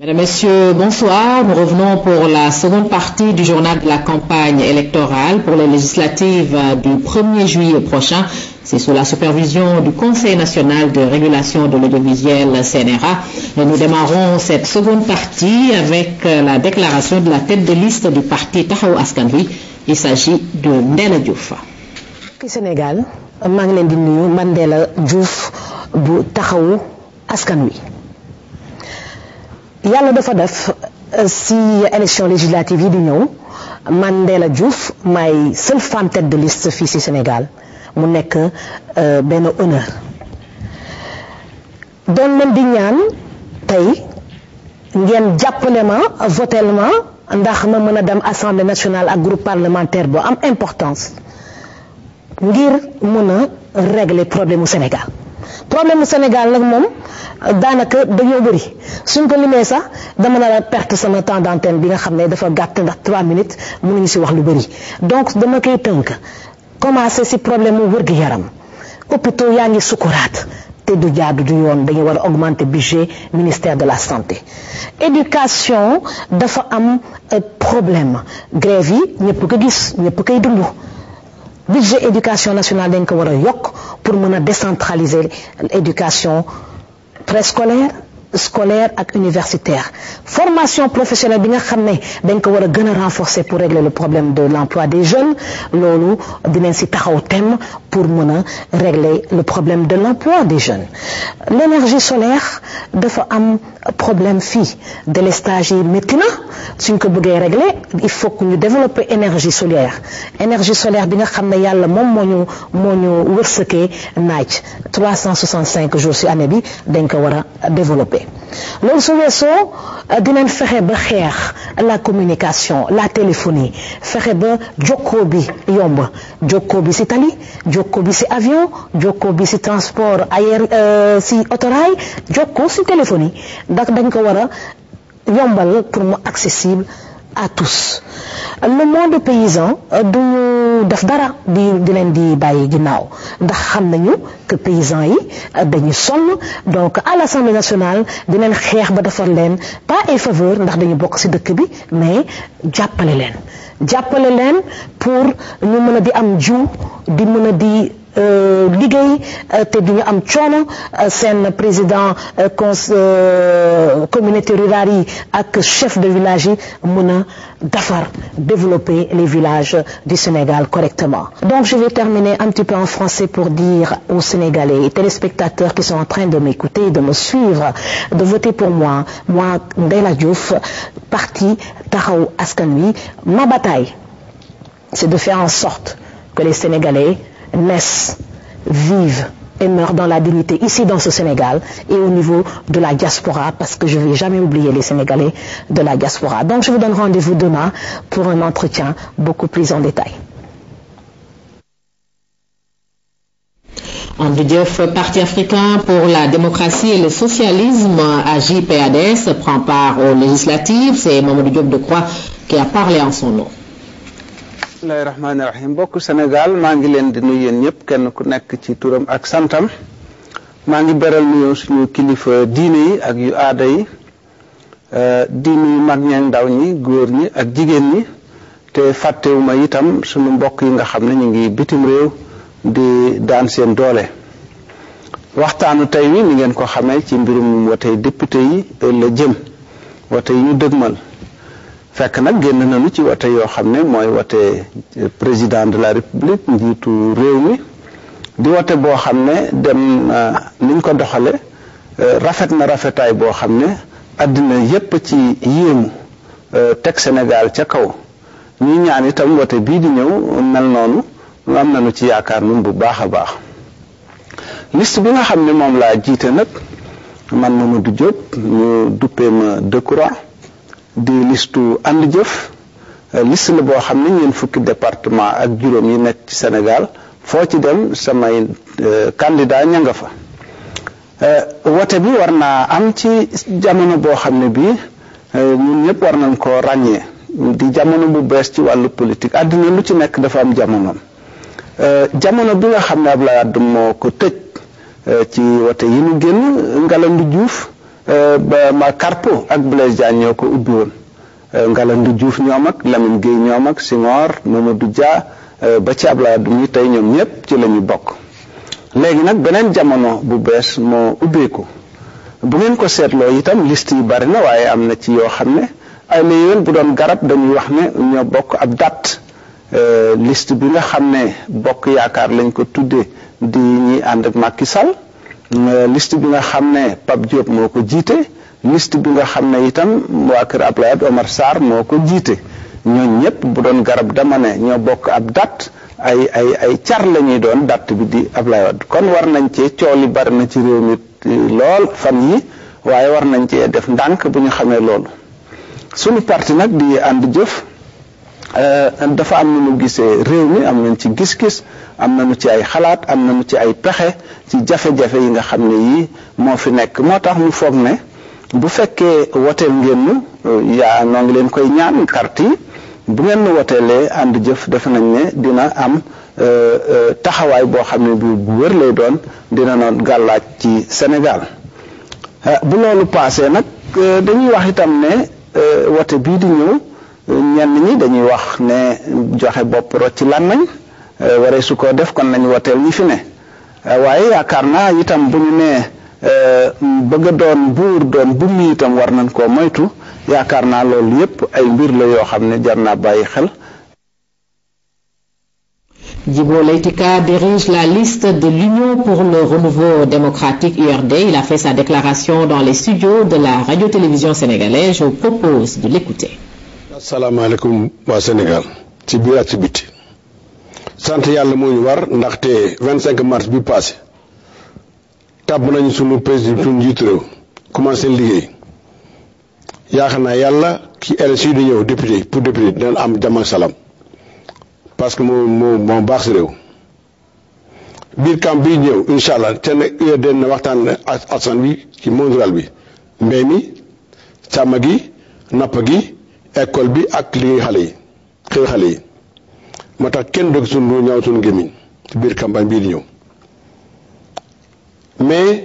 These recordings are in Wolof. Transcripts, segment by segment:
Mesdames, Messieurs, bonsoir. Nous revenons pour la seconde partie du journal de la campagne électorale pour les législatives du 1er juillet prochain. C'est sous la supervision du Conseil national de régulation de l'audiovisuel CNRA. Et nous démarrons cette seconde partie avec la déclaration de la tête de liste du parti Taxawu Askan Wi. Il s'agit de Ndella Diouf. Sénégal, maa ngi leen di nuyu man Ndella Diouf bu Taxawu Askan Wi. Yàlla dafa def si élection législative yi di ñëw man Ndella Diouf maay seule femme tête de liste fii si Sénégal mu nekk benn honneur doon leen di ñaan tey ngeen jàppale ma votel ma ndax ma mën a dem assemblée nationale ak groupe parlementaire boo am importance ngir mën a régler problème mu Sénégal nag moom daanaka dañoo bëri suñ ko limee sax dama nar a perte sama temps d'antenne bi nga xam ne dafa gàtt ndax 3 minutes mënuñu si wax lu bëri donc dama koy tënk commencé si problème mu wér-gu-yaram hôpitaux yaa ngi sukuraat te du jaadu du yoon dañu war a augmenter budget ministère de la santé. Éducation dafa am problème grève yi ñëpp ko gis ñëpp koy dund budget éducation nationale dañ ko war a yokk pour mën a décentraliser l'éducation préscolaire scolaire ak universitaire formation professionnelle bi nga xam ne dañ ko war a gën a renforcer pour régler le problème de l'emploi des jeunes loolu dinañ si taxaw thème pour mën a régler le problème de l'emploi des jeunes. L'énergie solaire dafa am problème fii délestage yi métti na suñ ko bëggee régler il faut que ñu développer énergie solaire bi nga xam ne yàlla moom moo ñu wërsëgee naaj 365 jours ci année bi dañ ko war a développer. loolu su weesoo dinañ fexe ba xeex la communication la téléphonie fexe ba jokkoo bi yomb jokkoo bi ci tali jokkoo bi ci avion jokkoo bi ci transport aérien ci autorail jokkoo ci téléphonie ndax dañ ko war a yombal pour mu accessible à tous. Le monde paysan duñu def dara di leen di bàyyi ginnaaw ndax xam nañu que paysans yi dañu sonn donc à l'Assemblée nationale dinañ xeex ba defar leen pas ay faveur ndax dañu bokk ci dëkk bi mais jàppale leen pour ñu mën a di am jiw di mën a di liggéey te duñu am coono seen président communauté rurale yi ak chef de village yi mën a développer les villages du Sénégal correctement. Donc je vais terminer un petit peu en français pour dire aux Sénégalais et téléspectateurs qui sont en train de m'écouter, de me suivre, de voter pour moi Ndella Diouf, parti Taxawu Askan Wi. Ma bataille, c'est de faire en sorte que les Sénégalais naissent, vivent et meurent dans la dignité ici dans ce Sénégal et au niveau de la diaspora parce que je ne vais jamais oublier les Sénégalais de la diaspora. Donc je vous donne rendez-vous demain pour un entretien beaucoup plus en détail. Andy Diouf, Parti africain pour la démocratie et le socialisme, AJ/PADS, prend part aux législatives. C'est Mamadou Diop Decroix qui a parlé en son nom. bismillahi rahmaani rahim mbokk Sénégal maa ngi leen di nuyu yéen ñëpp kenn ku nekk ci turam ak santam maa ngi beral nuyoo suñu kilifa diine yi ak yu aada yi di nuyu mag ñi ndaw ñi góor ñi ak jigéen ñi te fàttewuma itam suñu mbokk yi nga xam ne ñu ngi bitim réew di daan seen doole. waxtaanu tey wi ni ngeen ko xamee ci mbirum watey député yi la jëm wate yi ñu dëgmal fekk nag génn nañu ci wate yoo xam ne mooy wate président de la république njiitu réew mi di wate boo xam ne dem niñ ko doxale rafet na rafetaay boo xam ne àddina yépp ci yéemu teg Sénégal ca kaw ñuy ñaan itam wate bii di ñëw mel noonu am nañu ci yaakaar nun bu baax a baax liste bi nga xam ne moom laa jiite nag man Mamadou Diop ñu duppee ma Decroix di listu ànd jëf liste la boo xam ne ñeen fukki département ak juróom yi nekk ci Sénégal foo ci dem samay candidat ña nga fa wote bi war naa am ci jamono boo xam ne bii ñun ñëpp war nañ ko ràññee di jamono bu bees ci wàllu politique àddina lu ci nekk dafa am jamonoom jamono bi nga xam ne Abdoulaye Wade moo ko tëj ci wote yi ñu génn Ngalandou Diouf ma Carpo ak Blaise Diagne ñoo ko ubbi woon Ngalandou Diouf ñoom ak Lamine Gueye ñoom ak Senghor Mamadou Dia ba ci Abdoulaye Wade mi tey ñoom ñëpp ci la ñu bokk léegi nag beneen jamono bu bees moo ubbeeku bu ngeen ko seetloo itam liste yi bari na waaye am na ci yoo xam ne ay la yéen bu doon garab dañuy wax ne ñoo bokk ab date liste bi nga xam ne bokk yaakaar lañ ko tuddee di ñi ànd ak Macky Sall liste bi nga xam ne Pape Diop moo ko jiite liste bi nga xam ne itam waa kër Abdoulaye Wade Omar Sarr moo ko jiite ñooñ ñëpp bu doon garab dama ne ñoo bokk ab date ay car la ñuy doon date bi di Abdoulaye Wade kon war nañ cee coow li bari na ci réew mi lool fan yi waaye war nañ cee def ndànk bu ñu xamee loolu suñu parti nag di ànd jëf dafa am nu mu gisee réew mi am nañ ci gis-gis am nañu ci ay xalaat am nañu ci ay pexe ci jafe-jafe yi nga xam ne yii moo fi nekk moo tax ñu foog ne bu fekkee woteel ngeen noo ngi leen koy ñaan carte yi bu ngeen nu woteelee ànd jëf defe nañ ne dina am taxawaay boo xam ne bu wér lay doon dina noon gàllaaj ci Sénégal bu loolu paasee nag dañuy wax itam ne wote bii di ñëw ñenn ñi dañuy wax ne joxe bopp rocc làmmiñ waree su ko def kon nañ woteel ñi fi ne waaye yaakaar naa itam bu ñu nee bëgg a doon buur doon bu mu itam war nañ koo moytu yaakaar naa loolu yépp ay mbir la yoo xam ne jar naa bàyyi xel. Djibo Leyti Ka dirige la liste de l'Union pour le renouveau démocratique URD. Il a fait sa déclaration dans les studios de la radio-télévision sénégalaise. Je vous propose de l'écouter. Assalamu alaikum wa Sénégal ci biir ak ci biti sant yàlla moo ñu war ndaxte 25 mars bi passé tàbb nañu sunu président sunu njiitu réew commencé liggéey yaakaar naa yàlla ki élection di ñëw député pour député dina am jàmm ak salaam parce que moo baax si réew biir camp bi ñëw incha allah te ne URD na waxtaan askan bi ci monde rural bi mbéy mi càmm gi napp gi école bi ak liggéey xale yi xëy xale yi moo tax kenn dëgg sunu ñaaw sunu gémmiñ ci biir campagne bii di ñëw mais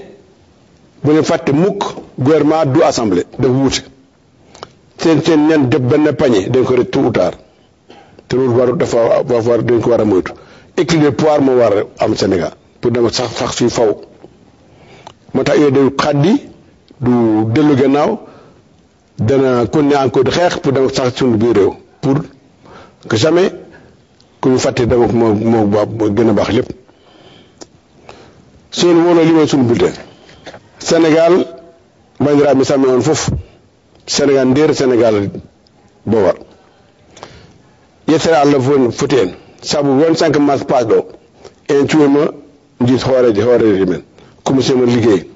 bu ñu fàtte mukk gouvernement du assemblée dafa wuute seen ñen def benn pañe dañ ko rek tôt ou tard te loolu war dafa dañ ko war a moytu équilibre de pouvoir moo war a am Sénégal pour dama sax suy faw moo tax yooyu day xaddi du dellu gannaaw dana continuer encore di xeex pour dama sax suñu biir réew pour que jamais ku ñu fàtte dama moo gën a baax lépp suñu woonoo li mooy suñu bulletin Sénégal bandira mi sàmmi woon foofu Sénégal ndeer Sénégal booba yettere Allah foti en sabu 25 mars pass ɗo en cuuma jiit hooreji men commission mo liggéey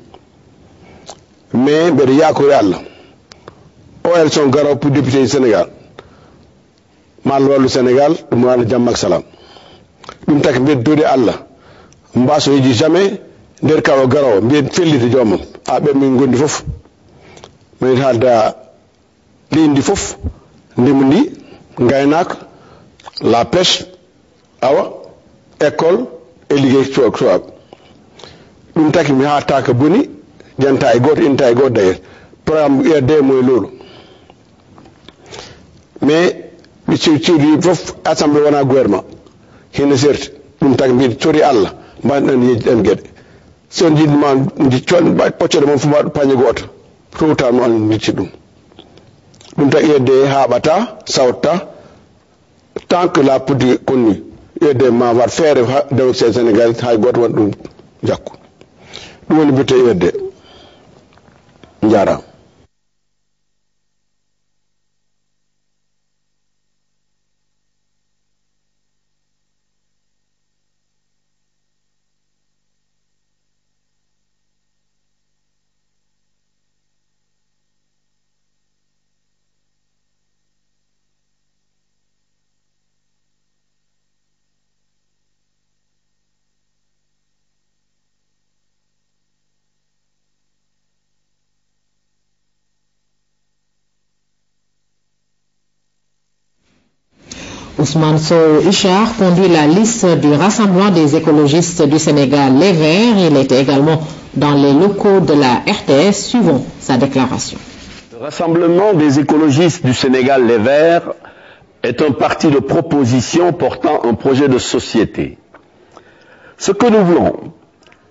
mais mbeɗa yakori Allah o élection garo pour député du Sénégal ma Allah wallu Sénégal ɗum wona jamm ak salam ɗum taki mbiɗa doodi Allah mbasoyiji jamais nder kawo garowo mbiyen fellide joomam ɓe min gondi fof min haalda leydi fof ndemu ndi gaynaka la pêche awa école e liggéey suwab ɗum taki mi hattaka boni janta e goto inta e goto d'ailleurs programme URD moye loolu mais ɓe ciwdi fof assemblée wona gouvernement hene serti ɗum taki mbiɗa cori Allah mbanɗen yejjiɗen gueɗe son jiɗma poccode moom fo pañe goto towta mo an micci ɗum taki URD haɓata sawta tant que la politique continue URD ma wat feere démocratie Sénégal hay goto won ɗum jakku ɗum woni bitte URD jarama. Ousmane Sow Ishar conduit la liste du Rassemblement des écologistes du Sénégal, Les Verts. Il était également dans les locaux de la RTS. Suivons sa déclaration. Le Rassemblement des écologistes du Sénégal, les Verts, est un parti de proposition portant un projet de société. Ce que nous voulons,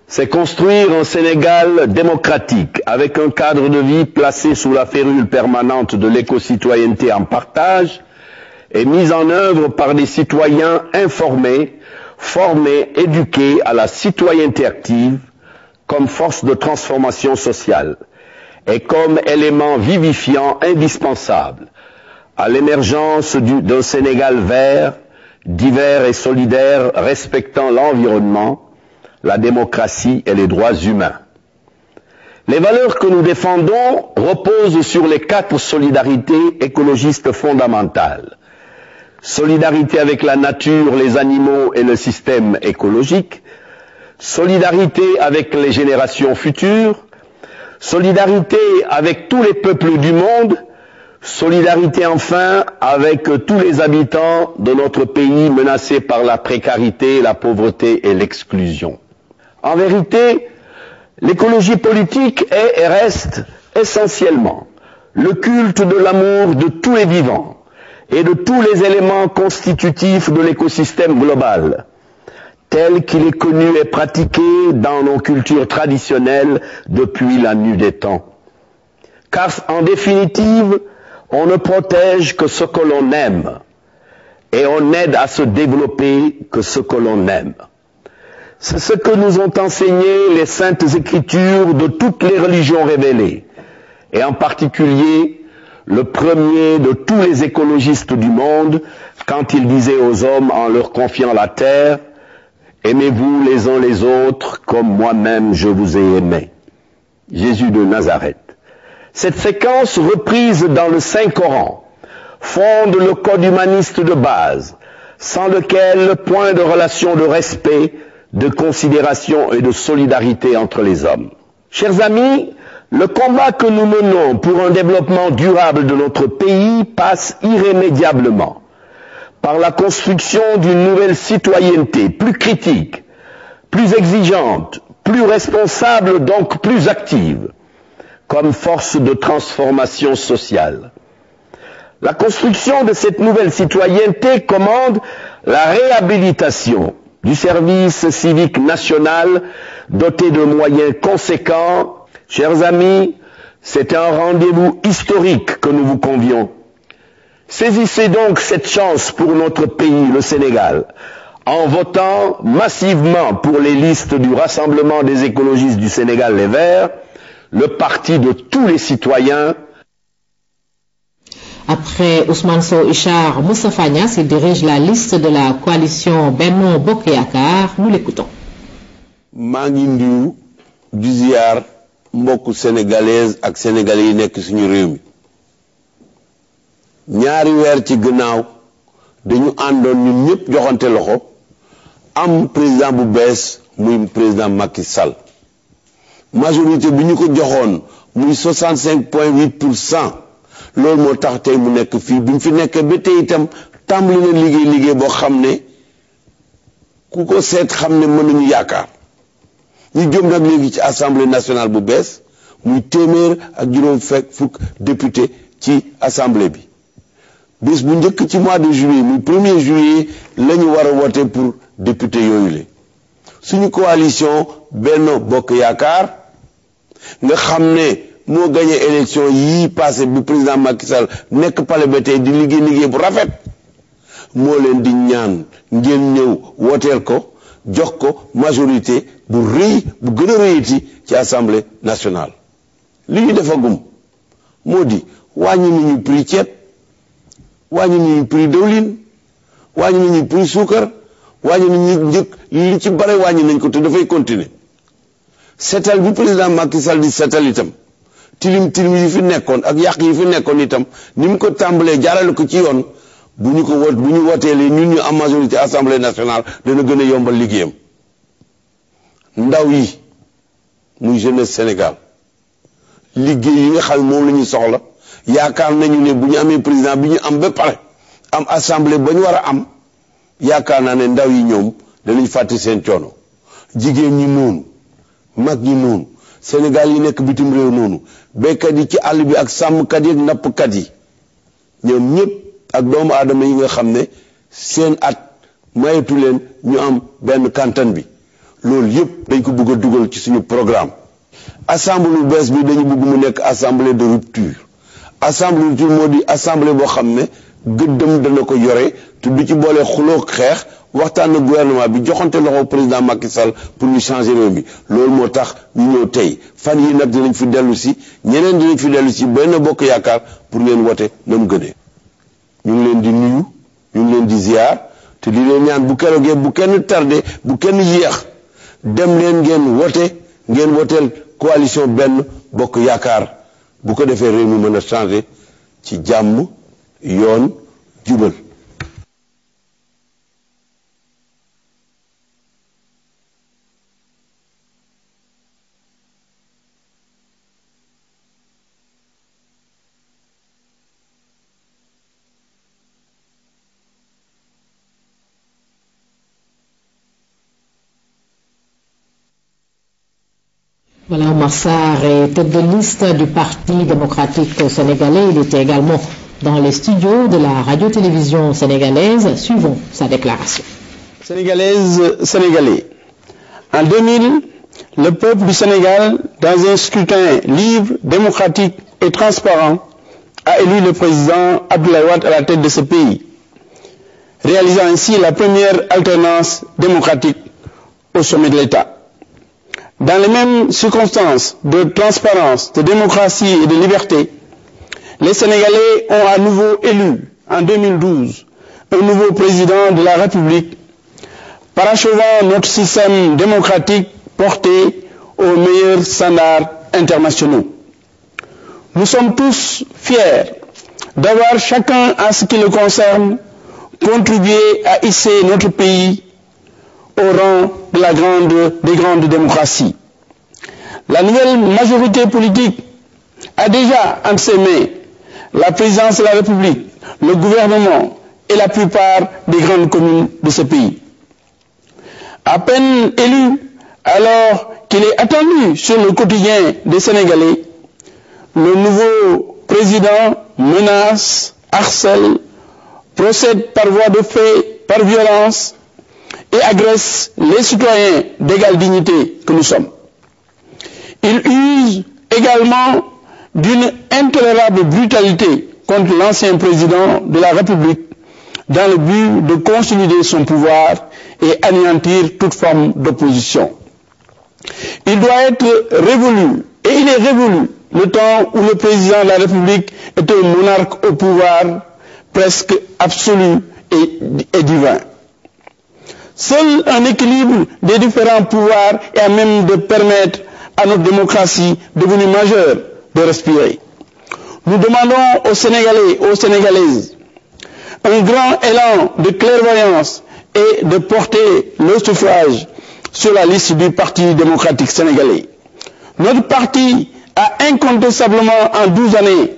c'est construire un Sénégal démocratique avec un cadre de vie placé sous la férule permanente de l'éco-citoyenneté en partage et mis en œuvre par des citoyens informés, formés, éduqués à la citoyenneté active comme force de transformation sociale et comme élément vivifiant indispensable à l'émergence d'un Sénégal vert, divers et solidaire, respectant l'environnement, la démocratie et les droits humains. Les valeurs que nous défendons reposent sur les 4 solidarités écologistes fondamentales. Solidarité avec la nature, les animaux et le système écologique, solidarité avec les générations futures, solidarité avec tous les peuples du monde, solidarité enfin avec tous les habitants de notre pays menacés par la précarité, la pauvreté et l'exclusion. En vérité, l'écologie politique est et reste essentiellement le culte de l'amour de tous les vivants et de tous les éléments constitutifs de l'écosystème global, tel qu'il est connu et pratiqué dans nos cultures traditionnelles depuis la nuit des temps. Car en définitive, on ne protège que ce que l'on aime et on aide à se développer que ce que l'on aime. C'est ce que nous ont enseigné les saintes écritures de toutes les religions révélées, et en particulier le premier de tous les écologistes du monde, quand il disait aux hommes en leur confiant la terre, « Aimez-vous les uns les autres comme moi-même je vous ai aimé ». Jésus de Nazareth. Cette séquence reprise dans le Saint-Coran fonde le code humaniste de base, sans lequel point de relation de respect, de considération et de solidarité entre les hommes. Chers amis, le combat que nous menons pour un développement durable de notre pays passe irrémédiablement par la construction d'une nouvelle citoyenneté plus critique, plus exigeante, plus responsable, donc plus active, comme force de transformation sociale. La construction de cette nouvelle citoyenneté commande la réhabilitation du service civique national doté de moyens conséquents. Chers amis, c'est un rendez-vous historique que nous vous convions. Saisissez donc cette chance pour notre pays, le Sénégal, en votant massivement pour les listes du Rassemblement des écologistes du Sénégal, les Verts, le parti de tous les citoyens. Après Ousmane Sow Ishar, Moustapha Niasse, il dirige la liste de la coalition Benno Bokk Yakaar. Nous l'écoutons. maa ngi nuyu di ziar mbokku sénégalaise ak sénégalais yi nekk suñu réew mi ñaari weer ci gannaaw dañu àndoon ñun ñëpp joxante loxo am président bu bees muy président Macky Sall majorité bi ñu ko joxoon muy 65,8%. loolu moo tax tey mu nekk fii bi mu fi nekkee ba tey itam tàmbali na liggéey boo xam ne ku ko seet xam ne mën nañu yaakaar ñu jëm nag léegi ci assemblée nationale bu bees muy téeméer ak juróom fukk député ci assemblée bi bés bu njëkk ci mois de juillet muy 1er juillet la ñu war a voter pour député yooyu la suñu coalition Benno Bokk Yaakaar nga xam ne moo gagné élection yii passé bi président Macky Sall nekk palais ba tey di liggéey bu rafet moo leen di ñaan ngeen ñëw wooteel ko jox ko majorité bu rëy bu gën a rëyati ci assemblée nationale. li ñu defagum moo di wàññi nañu prix ceeb wàññi nañu prix dëwlin wàññi nañu prix suukar wàññi nañu njëkk li ci bare wàññi nañ ko te dafay continuer seetal bi président Macky Sall di seetal itam tilim yi fi nekkoon ak yàq yi fi nekkoon itam ni mu ko tàmbalee jaarale ko ci yoon bu ñu woteelee ñun ñu am majorité assemblée nationale dana gën a yombal liggéeyam ndaw yi muy jeunesse Sénégal liggéey yi nga xam moom la ñu soxla yaakaar nañu ne bu ñu amee président bi ñu am ba pare am assemblée ba ñu war a am yaakaar naa ne ndaw yi ñoom danañ fàtte seen coono jigéen ñi noonu mag ñi noonu Sénégal yi nekk bitim réew noonu béykat yi ci àll bi ak sàmmkat yi ak nappkat yi ñoom ñëpp ak doomu aadama yi nga xam ne seen at mayatu leen ñu am benn kantan bi loolu yëpp dañ ko bëgg a dugal ci suñu programme. assemblée bu bees bi dañu bëgg mu nekk assemblée de rupture. assemblée de rupture moo di assemblée boo xam ne gëddëm dana ko yore te du ci boole xuloo xeex waxtaan na gouvernement bi joxante loxo président Macky Sall pour ñu changer réew mi loolu moo tax ñu ñëw tey fan yi nag dinañ fi dellu si ñeneen dinañ fi dellu si Benno Bokk Yaakaar pour ngeen wote na mu gënee. ñu ngi leen di nuyu ñu ngi leen di ziar te di leen ñaan bu keroogee bu kenn tardé bu kenn yéex dem leen ngeen woteel coalition Benno Bokk Yaakaar bu ko defee réew mi mën a changer ci jàmm yoon jubal. Voilà, Oumar Sarr est tête de liste du Parti démocratique sénégalais. Il était également dans les studios de la radio-télévision sénégalaise. Suivons sa déclaration. Sénégalais. En 2000, le peuple du Sénégal, dans un scrutin libre, démocratique et transparent, a élu le président Abdoulaye Wade à la tête de ce pays, réalisant ainsi la première alternance démocratique au sommet de l'État. Dans les mêmes circonstances de transparence, de démocratie et de liberté, les Sénégalais ont à nouveau élu, en 2012, un nouveau président de la République, parachevant notre système démocratique porté aux meilleurs standards internationaux. Nous sommes tous fiers d'avoir chacun, en ce qui le concerne, contribué à hisser notre pays au rang de des grandes démocraties. La nouvelle majorité politique a déjà entre ses mains la présidence de la République, le gouvernement et la plupart des grandes communes de ce pays. À peine élu, alors qu'il est attendu sur le quotidien des Sénégalais, le nouveau président menace, harcèle, procède par voie de fait, par violence, et agresse les citoyens d'égale dignité que nous sommes. Il use également d'une intolérable brutalité contre l'ancien président de la République dans le but de consolider son pouvoir et anéantir toute forme d'opposition. Il doit être révolu, et il est révolu, le temps où le président de la République était un monarque au pouvoir presque absolu et divin. Seul un équilibre des différents pouvoirs est à même de permettre à notre démocratie devenue majeure de respirer. Nous demandons aux Sénégalais, aux Sénégalaises, un grand élan de clairvoyance et de porter le suffrage sur la liste du Parti démocratique sénégalais. Notre parti a incontestablement en 12 années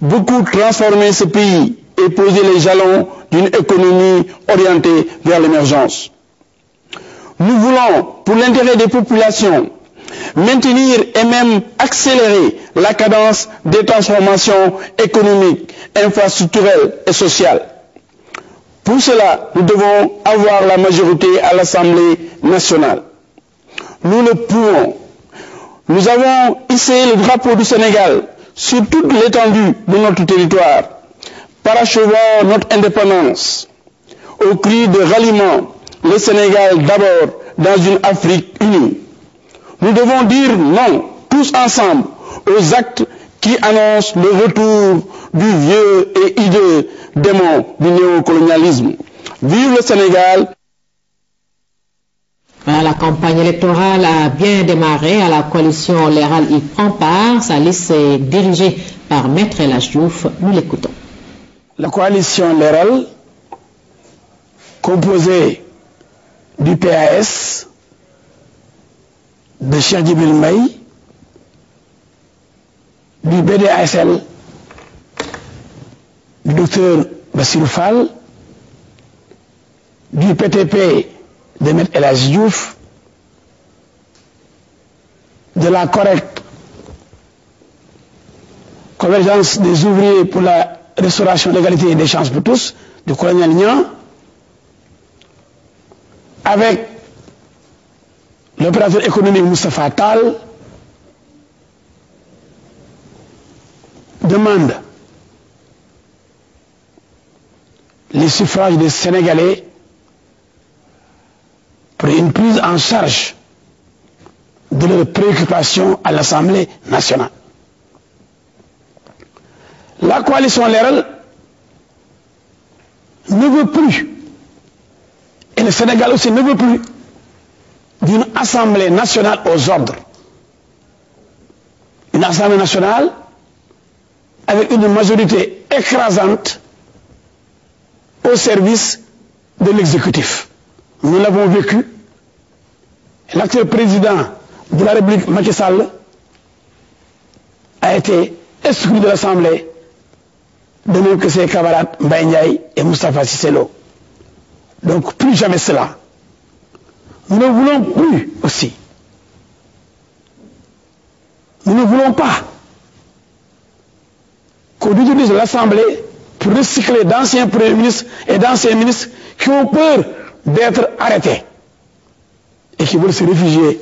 beaucoup transformé ce pays et posé les jalons d'une économie orientée vers l'émergence. Nous voulons, pour l'intérêt des populations, maintenir et même accélérer la cadence des transformations économiques, infrastructurelles et sociales. Pour cela, nous devons avoir la majorité à l'Assemblée nationale. Nous le pouvons. Nous avons hissé le drapeau du Sénégal sur toute l'étendue de notre territoire, parachevant notre indépendance. Au cri de ralliement, le Sénégal d'abord dans une Afrique unie. Nous devons dire non, tous ensemble, aux actes qui annoncent le retour du vieux et hideux démon du néocolonialisme. Vive le Sénégal! La campagne électorale a bien démarré. À la coalition Leral y prend part. Sa liste est dirigée par Maître El Hadji Diouf. Nous l'écoutons. La coalition Leral, composée du PAS, de Cheikh Djibril May, du BDASL, du docteur Bassirou Fall, du PTP de Maître El Hadji Diouf, de la correcte convergence des ouvriers pour la restauration de l'égalité et des chances pour tous, du colonel Niang, avec l'opérateur économique Moustapha Tall, demande les suffrages des Sénégalais pour une prise en charge de leurs préoccupations à l'Assemblée nationale. La coalition Leral ne veut plus, et le Sénégal aussi ne veut plus, d'une Assemblée nationale aux ordres. Une Assemblée nationale avec une majorité écrasante au service de l'exécutif. Nous l'avons vécu. L'actuel président de la République, Macky Sall, a été exclu de l'Assemblée, de même que ses camarades Mbaye Ndiaye et Moustapha Cissé Lo. Donc plus jamais cela. Nous ne voulons plus aussi. Nous ne voulons pas qu'on utilise l'Assemblée pour recycler d'anciens premiers ministres et d'anciens ministres qui ont peur d'être arrêtés et qui veulent se réfugier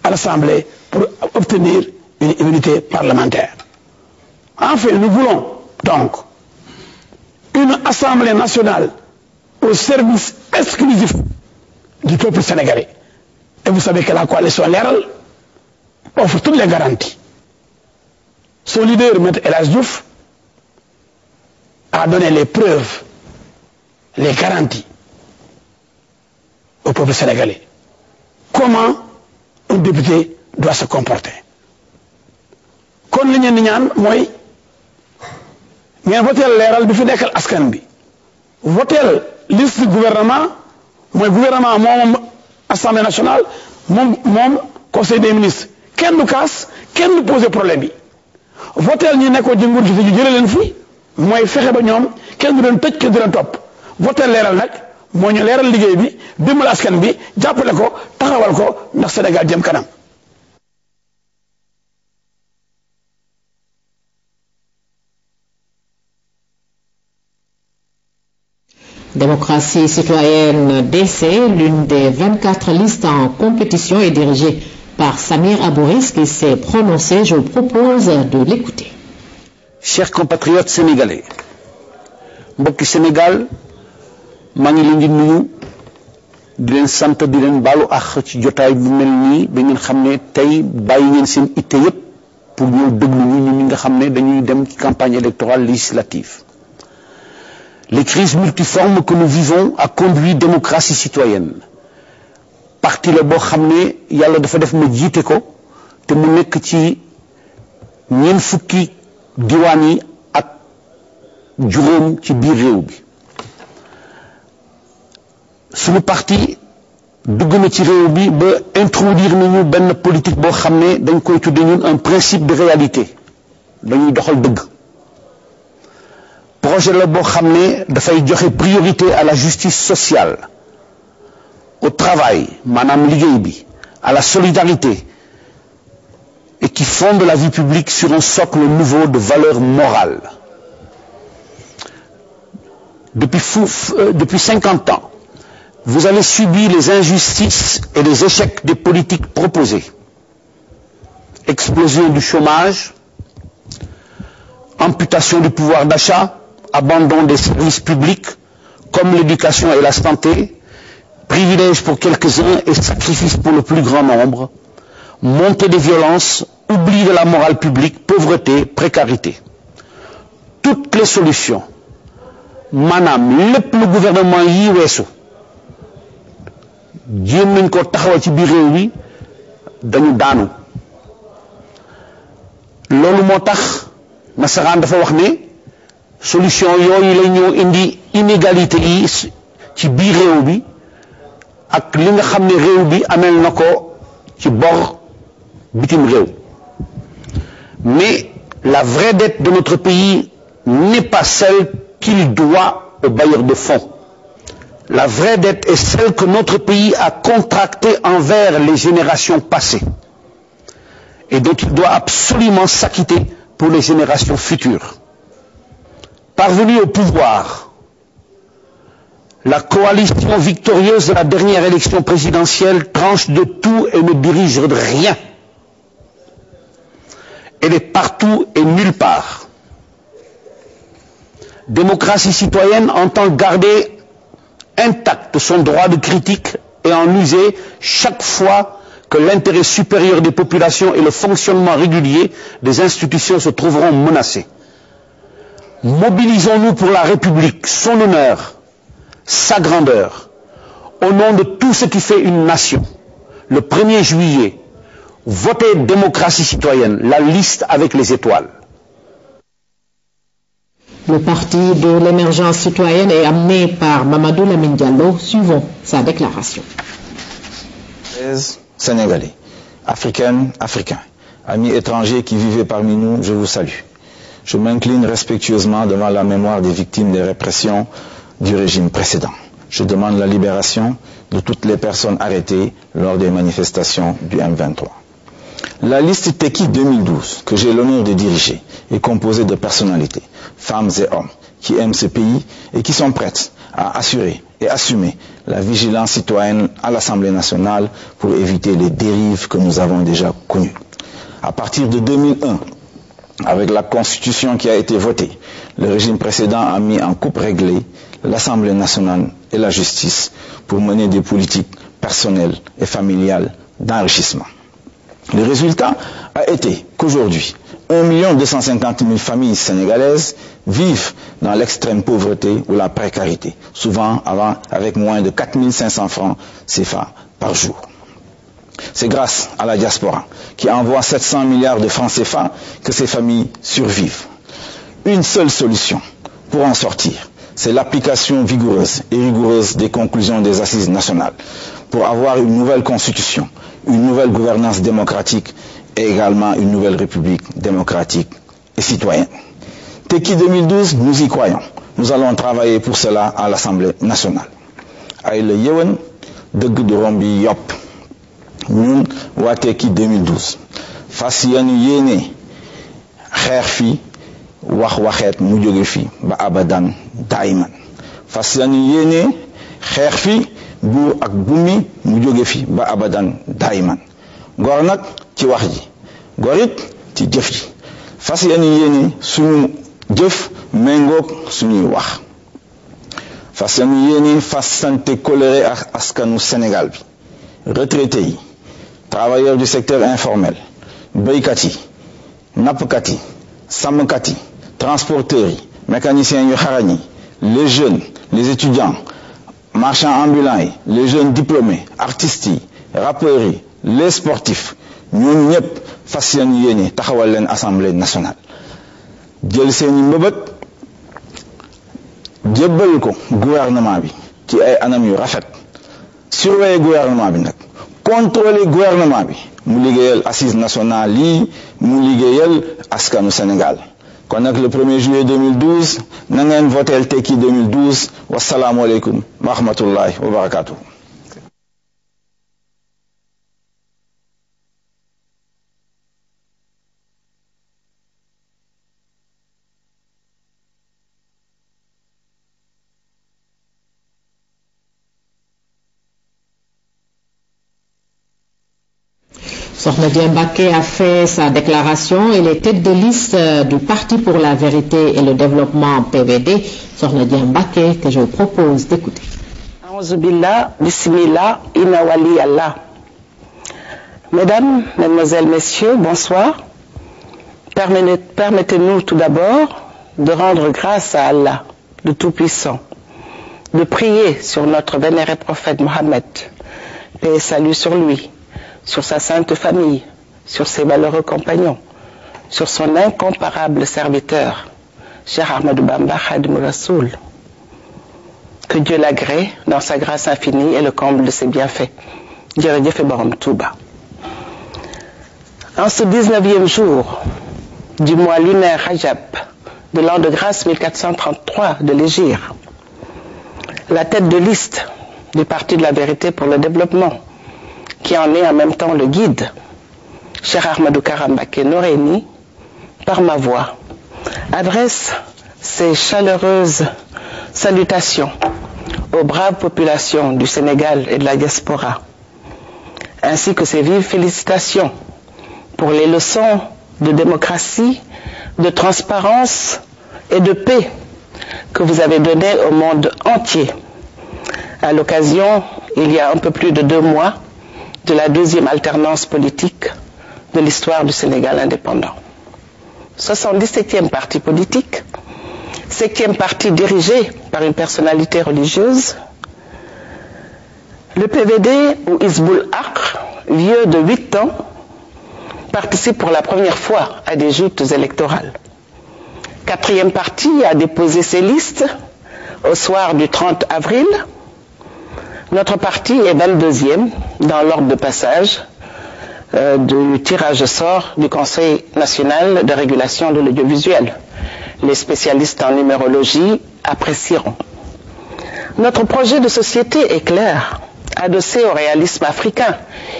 à l'Assemblée pour obtenir une immunité parlementaire. Enfin, nous voulons donc une Assemblée nationale au service exclusif du peuple sénégalais. Et vous savez que la coalition Leral offre toutes les garanties. Son leader, M. El Hadji Diouf, a donné les preuves, les garanties au peuple sénégalais. Comment un député doit se comporter. Kon li ñen di ñaan mooy ngeen voteel Leral bi fi nekkal askan bi. Voteel liste gouvernement mooy gouvernement moom Assemblée nationale moom Conseil des ministres. Kenn du kaas kenn du poser problème bi. Voteel ñi nekkoon ci nguur gi te ñu jëlee leen fi mooy fexe ba ñoom kenn du leen tëj kenn du leen topp. Voteel Leral nag moo ñu leeral liggéey bi dimbal askan bi jàppale ko taxawal ko ndax Sénégal jëm kanam. Démocratie citoyenne DC, l'une des 24 listes en compétition, est dirigée par Samir Abouris qui s'est prononcé. Je vous propose de l'écouter. Chers compatriotes sénégalais, mbokki Sénégal, maa ngi leen di nuyu di leen sant di leen baalu àq ci jotaay bu mel nii ba ngeen xam ne tey bàyyi ngeen seen itte yépp pour ñëw déglu ñu ñi nga xam ne dañuy dem ci campagne électorale législative. Les crises multiformes que nous vivons a conduit démocratie citoyenne. Parti la boo xam ne yàlla dafa def ma jiite ko te mu nekk ci ñeent fukki diwaan yi ak juróom ci biir réew bi. Suñu parti dugg na ci réew bi ba introduire nañu benn politique boo xam ne dañ koy tudde ñun un principe de réalité dañuy doxal dëgg. Projet la boo xam ne dafay joxe priorité à la justice sociale, au travail maanaam liggéey bi, à la solidarité et qui fonde la vie publique sur un socle nouveau de valeurs morales. Depuis 50 ans, vous avez subi les injustices et les échecs des politiques proposées. Explosion du chômage, amputation du pouvoir d'achat, abandon des services publics comme l'éducation et la santé, privilèges pour quelques-uns et sacrifices pour le plus grand nombre, montée des violences, oubli de la morale publique, pauvreté, précarité. Toutes les solutions, maanaam lépp lu gouvernement yi weesu jéem nañ ko taxawal ci biir réew mi dañu daanu. Loolu moo tax nasaraan dafa wax ne solution yooyu la ñoo indi inégalité yi ci biir réew bi ak li nga xam ne réew bi amel na ko ci bor bitim réew. Mais la vraie dette de notre pays n'est pas celle qu'il doit aux bailleurs de fonds. La vraie dette est celle que notre pays a contractée envers les générations passées. et dont il doit absolument s'acquitter pour les générations futures. Parvenu au pouvoir, la coalition victorieuse de la dernière élection présidentielle tranche de tout et ne dirige de rien. Elle est partout et nulle part. Démocratie citoyenne entend garder intact son droit de critique et en user chaque fois que l'intérêt supérieur des populations et le fonctionnement régulier des institutions se trouveront menacés. Mobilisons-nous pour la République, son honneur, sa grandeur, au nom de tout ce qui fait une nation. Le 1er juillet, votez démocratie citoyenne, la liste avec les étoiles. Le parti de l'émergence citoyenne est amené par Mamadou Lamine Diallo. Suivons sa déclaration. Sénégalais, Africaines, Africains, amis étrangers qui vivez parmi nous, je vous salue. Je m'incline respectueusement devant la mémoire des victimes des répressions du régime précédent. Je demande la libération de toutes les personnes arrêtées lors des manifestations du M23. La liste Tekki 2012, que j'ai l'honneur de diriger, est composée de personnalités, femmes et hommes, qui aiment ce pays et qui sont prêtes à assurer et assumer la vigilance citoyenne à l'Assemblée nationale pour éviter les dérives que nous avons déjà connues. À partir de 2001, avec la Constitution qui a été votée, le régime précédent a mis en coupe réglée l'Assemblée nationale et la justice pour mener des politiques personnelles et familiales d'enrichissement. Le résultat a été qu'aujourd'hui, 1 250 000 familles sénégalaises vivent dans l'extrême pauvreté ou la précarité, souvent avec moins de 4 500 francs CFA par jour. C'est grâce à la diaspora, qui envoie 700 milliards de francs CFA, que ces familles survivent. Une seule solution pour en sortir, c'est l'application vigoureuse et rigoureuse des conclusions des assises nationales, pour avoir une nouvelle constitution, une nouvelle gouvernance démocratique et également une nouvelle république démocratique et citoyenne. Tekki 2012, nous y croyons. Nous allons travailler pour cela à l'Assemblée nationale. Ay la yewen deug du rombi yop. Ñun wa Tekki 2012 fas yéene yéene xeex fi wax waxeet mu jóge fi ba abadan daiman. Fas yéene yéene xeex fi buur ak bumi mu jóge fi ba abadan daiman. Gor nag ci wax ji, gorit ci jëf ji. Fas yéene suñu jëf méngoog suñuy wax. Fas yéene fasante coléré ak askanu Sénégal bi, retraités yi, travailleurs du secteur informel, béykat yi, nappkat yi, sàmmkat yi, transporteurs yi, mécaniciens yu xarañ yi, les jeunes, les étudiants, marchands ambulants yi, les jeunes diplômés, artistes yi, rappeurs yi, les sportifs, ñoom ñëpp fas yéene taxawal leen Assemblée nationale. Jël seeni mbëbët jébbal ko gouvernement bi ci ay anam yu rafet, surveiller gouvernement bi nag, contrôler gouvernement bi mu liggéeyal assise nationale yi, mu liggéeyal askanu Sénégal. Kon nag le 1er juillet 2012 na ngeen votel Tekki 2012. Wassalaamu aleykum wa rahmatullahi wa barakatuh. Sokhna Dieng Mbacké a fait sa déclaration. Elle est tête de liste du Parti pour la vérité et le développement PVD. Sokhna Dieng Mbacké, que je vous propose d'écouter. Aouzubillah, bismillah, inna wali Allah. Mesdames, Mesdemoiselles, Messieurs, bonsoir. Permettez-nous tout d'abord de rendre grâce à Allah, le Tout-Puissant, de prier sur notre vénéré prophète Mohammed, paix et salut sur lui, sur sa sainte famille, sur ses valeureux compagnons, sur son incomparable serviteur, Cheikh Ahmadou Bamba Khadim Rassoul. Que Dieu l'agrée dans sa grâce infinie et le comble de ses bienfaits. Jërëjëf Borom Touba. En ce 19e jour du mois lunaire Rajab de l'an de grâce 1433 de l'Hégire, la tête de liste du Parti de la vérité pour le développement, qui en est en même temps le guide, Cheikh Ahmadou Kara Mbacké Noreyni, par ma voix, adresse ses chaleureuses salutations aux braves populations du Sénégal et de la diaspora, ainsi que ses vives félicitations pour les leçons de démocratie, de transparence et de paix que vous avez données au monde entier à l'occasion, il y a un peu plus de 2 mois, de la 2e alternance politique de l'histoire du Sénégal indépendant. 77e parti politique, 7e parti dirigé par une personnalité religieuse, le PVD ou Hizboul Haq, vieux de 8 ans, participe pour la première fois à des joutes électorales. 4e parti a déposé ses listes au soir du 30 avril. Notre parti est 22e dans l'ordre de passage du tirage au sort du Conseil national de régulation de l'audiovisuel. Les spécialistes en numérologie apprécieront. Notre projet de société est clair, adossé au réalisme africain.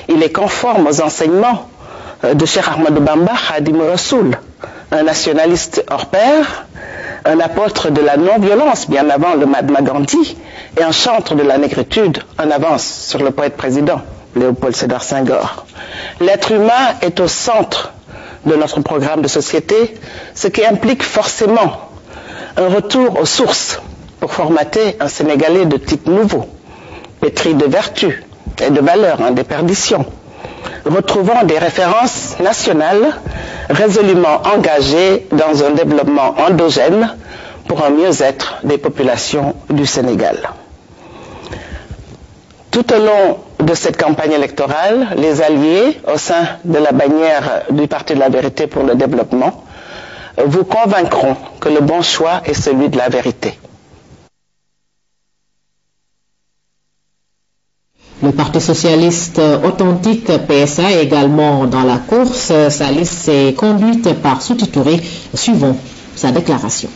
Il est conforme aux enseignements de Cheikh Ahmadou Bamba Khadim Rassoul, un nationaliste hors pair, un apôtre de la non-violence bien avant le Mahatma Gandhi et un chantre de la négritude en avance sur le poète président Léopold Sédar Senghor. L'être humain est au centre de notre programme de société, ce qui implique forcément un retour aux sources pour formater un Sénégalais de type nouveau, pétri de vertus et de valeurs en déperdition, retrouvant des références nationales résolument engagées dans un développement endogène pour un mieux-être des populations du Sénégal. Tout au long de cette campagne électorale, les alliés au sein de la bannière du Parti de la Vérité pour le Développement vous convaincront que le bon choix est celui de la vérité. Le Parti socialiste authentique PSA est également dans la course. Sa liste est conduite par Souti Touré. Suivons sa déclaration.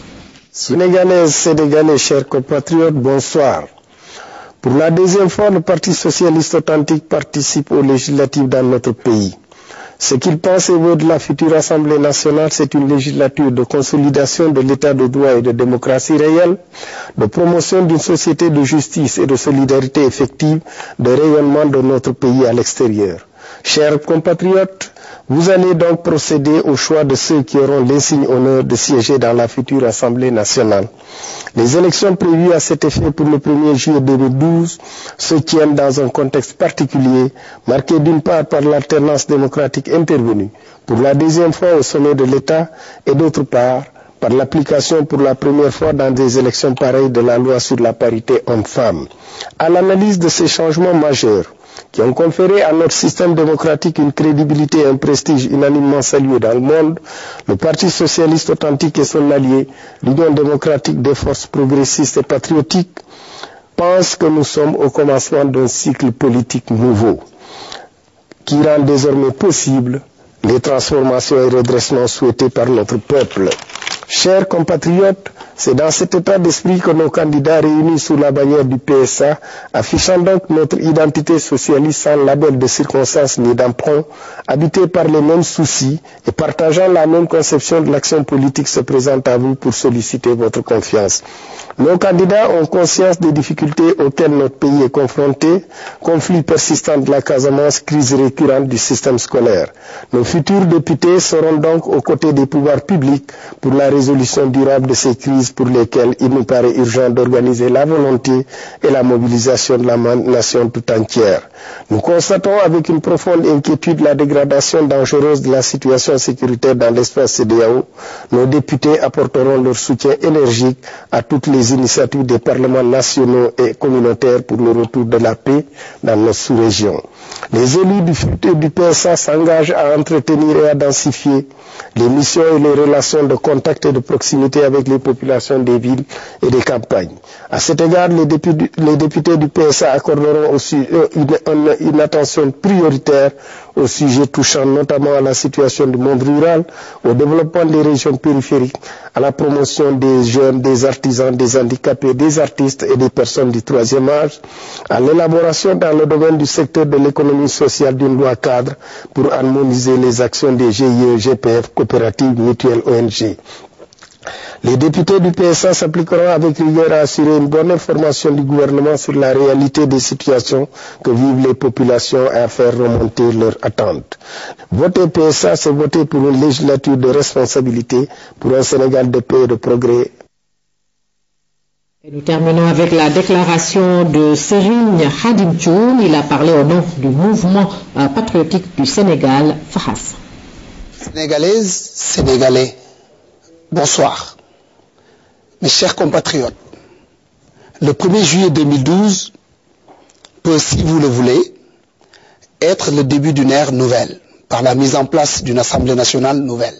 Sénégalaises, Sénégalais, chers compatriotes, bonsoir. Pour la 2e fois, le Parti socialiste authentique participe aux législatives dans notre pays. Ce qu'il pense et veut de la future Assemblée nationale, c'est une législature de consolidation de l'état de droit et de démocratie réelle, de promotion d'une société de justice et de solidarité effective, de rayonnement de notre pays à l'extérieur. Chers compatriotes, vous allez donc procéder au choix de ceux qui auront l'insigne honneur de siéger dans la future Assemblée nationale. Les élections prévues à cet effet pour le 1er juillet 2012 se tiennent dans un contexte particulier, marqué d'une part par l'alternance démocratique intervenue pour la 2e fois au sommet de l'État et d'autre part par l'application pour la première fois dans des élections pareilles de la loi sur la parité homme-femme. À l'analyse de ces changements majeurs, qui ont conféré à notre système démocratique une crédibilité et un prestige unanimement salués dans le monde, le Parti socialiste authentique et son allié, l'Union démocratique des forces progressistes et patriotiques, pensent que nous sommes au commencement d'un cycle politique nouveau, qui rend désormais possible les transformations et redressements souhaités par notre peuple. Chers compatriotes, c'est dans cet état d'esprit que nos candidats réunis sous la bannière du PSA, affichant donc notre identité socialiste sans label de circonstance ni d'emprunt, habités par les mêmes soucis et partageant la même conception de l'action politique, se présentent à vous pour solliciter votre confiance. Nos candidats ont conscience des difficultés auxquelles notre pays est confronté, conflits persistants de la Casamance, crise récurrente du système scolaire. Nos futurs députés seront donc aux côtés des pouvoirs publics pour la résolution durable de ces crises pour lesquelles il nous paraît urgent d'organiser la volonté et la mobilisation de la nation tout entière. Nous constatons avec une profonde inquiétude la dégradation dangereuse de la situation sécuritaire dans l'espace CEDEAO. Nos députés apporteront leur soutien énergique à toutes les initiatives des parlements nationaux et communautaires pour le retour de la paix dans notre sous-région. Les élus du PSA s'engagent à entretenir et à densifier les missions et les relations de contact et de proximité avec les populations population des villes et des campagnes. À cet égard, les députés du PSA accorderont aussi une attention prioritaire aux sujets touchant notamment à la situation du monde rural, au développement des régions périphériques, à la promotion des jeunes, des artisans, des handicapés, des artistes et des personnes du troisième âge, à l'élaboration dans le domaine du secteur de l'économie sociale d'une loi cadre pour harmoniser les actions des GIE, GPF, coopératives, mutuelles, ONG. Les députés du PSA s'appliqueront avec rigueur à assurer une bonne information du gouvernement sur la réalité des situations que vivent les populations et à faire remonter leurs attentes. Voter PSA, c'est voter pour une législature de responsabilité, pour un Sénégal de paix et de progrès. Et nous terminons avec la déclaration de Serigne Khadim Thioune. Il a parlé au nom du mouvement patriotique du Sénégal, FAHAS. Sénégalaises, Sénégalais, bonsoir. Mes chers compatriotes, le 1er juillet 2012 peut, si vous le voulez, être le début d'une ère nouvelle par la mise en place d'une Assemblée nationale nouvelle.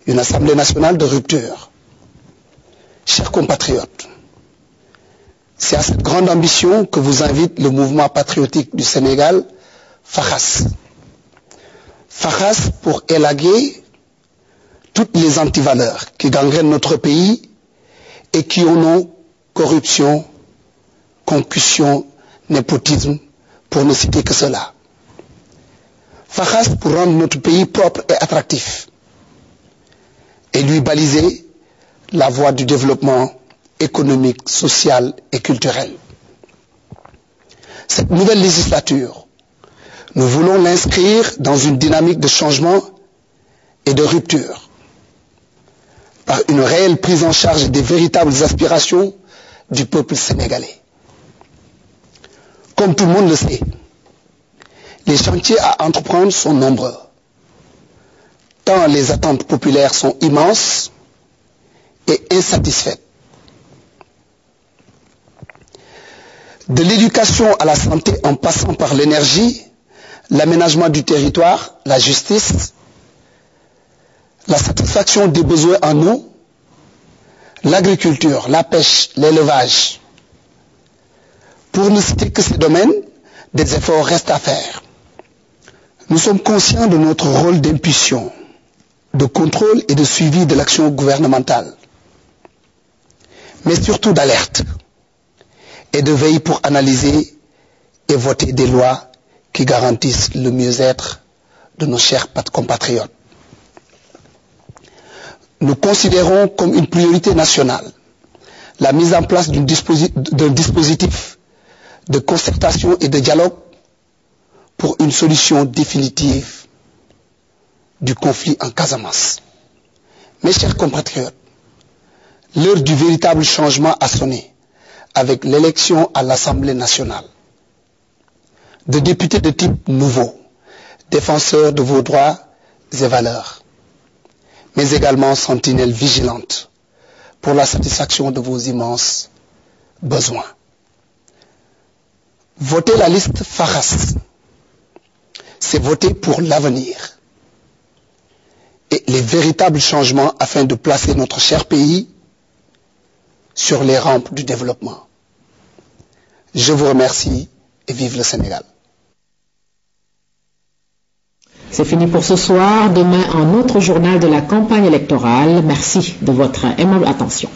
Une Assemblée nationale de rupture. Chers compatriotes, c'est à cette grande ambition que vous invite le mouvement patriotique du Sénégal, FAHAS. FAHAS pour élaguer toutes les antivaleurs qui gangrènent notre pays et qui ont nom corruption, concussion, népotisme, pour ne citer que cela. FAHAS pour rendre notre pays propre et attractif et lui baliser la voie du développement économique, social et culturel. Cette nouvelle législature, nous voulons l'inscrire dans une dynamique de changement et de rupture, par une réelle prise en charge des véritables aspirations du peuple sénégalais. Comme tout le monde le sait, les chantiers à entreprendre sont nombreux, tant les attentes populaires sont immenses et insatisfaites. De l'éducation à la santé en passant par l'énergie, l'aménagement du territoire, la justice, la satisfaction des besoins en eau, l'agriculture, la pêche, l'élevage. Pour ne citer que ces domaines, des efforts restent à faire. Nous sommes conscients de notre rôle d'impulsion, de contrôle et de suivi de l'action gouvernementale, mais surtout d'alerte et de veille pour analyser et voter des lois qui garantissent le mieux-être de nos chers compatriotes. Nous considérons comme une priorité nationale la mise en place d'un dispositif de concertation et de dialogue pour une solution définitive du conflit en Casamance. Mes chers compatriotes, l'heure du véritable changement a sonné avec l'élection à l'Assemblée nationale de députés de type nouveau, défenseurs de vos droits et valeurs, mais également sentinelles vigilantes pour la satisfaction de vos immenses besoins. Voter la liste FAHAS, c'est voter pour l'avenir et les véritables changements afin de placer notre cher pays sur les rampes du développement. Je vous remercie et vive le Sénégal. C'est fini pour ce soir. Demain, un autre journal de la campagne électorale. Merci de votre aimable attention.